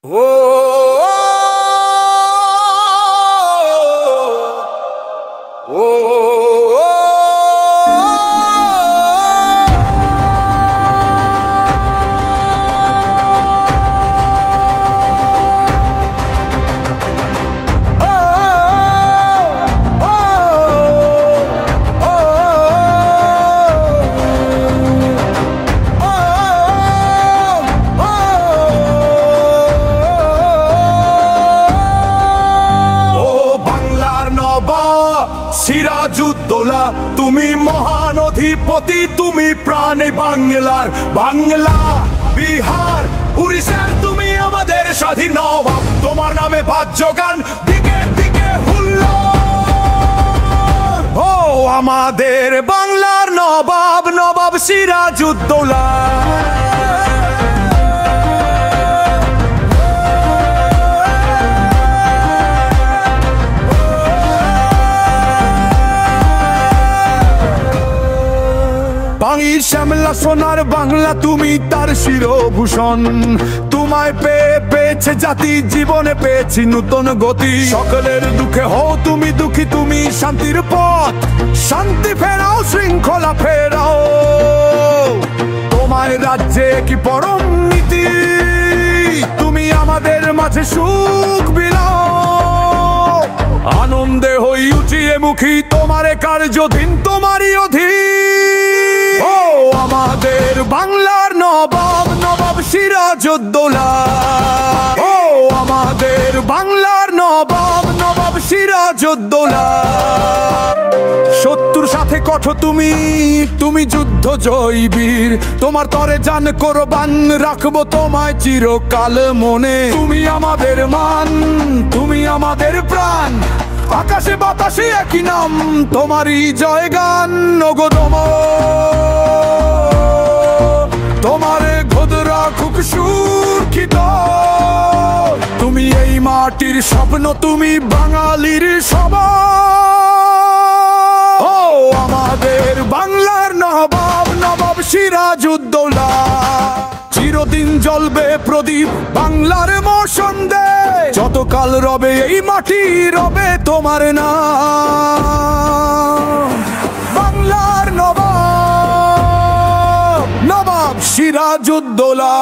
ও সিরাজউদ্দৌলা, তুমি মহান অধিপতি, তুমি প্রাণে বাংলার। বাংলা, বিহার, উড়িষ্যার তুমি আমাদের স্বাধীন নবাব। তোমার নামে বাদ্যগান দিকে দিকে হুল্লোড়। ও আমাদের বাংলার নবাব, নবাব সিরাজউদ্দৌলা। বাঙির শ্যামলা সোনার বাংলা, তুমি তার শিরভূষণ। তোমায় পেয়ে পেয়েছে জাতি, জীবনে পেয়েছি নূতন গতি। সকলের দুঃখে হও তুমি দুঃখী, তুমি শান্তির পথ। শান্তি ফেরাও, শৃঙ্খলা ফেরাও, তোমার রাজ্যে কি পরম নীতি। তুমি আমাদের মাঝে সুখ বিলাও, আনন্দে হই উঠিয়ে মুখী। তোমারে কার্যধীন, তোমারই অধীন। ও আমাদের বাংলার নবাব, নবাব সিরাজউদ্দৌলা। ও আমাদের বাংলার নবাব, নবাব সিরাজউদ্দৌলা। শত্রুর সাথে কঠো তুমি, তুমি যুদ্ধ জয়ী বীর। তোমার তরে জান কোরবান, রাখবো তোমায় চিরকাল মনে। তুমি আমাদের মান, তুমি আমাদের প্রাণ। আকাশে বাতাসে একই নাম, তোমারই জয়গান। নগদম তোমারে খোদরা খুব সুরক্ষিত। তুমি এই মাটির স্বপ্ন, তুমি বাঙালির সবাই। ও আমাদের বাংলার নবাব, নবাব সিরাজউদ্দৌলা। চিরদিন জ্বলবে প্রদীপ বাংলার মসন্দে, যতকাল রবে এই মাটি রবে তোমার নাম। বাংলার নবাব, নবাব সিরাজউদ্দৌলা।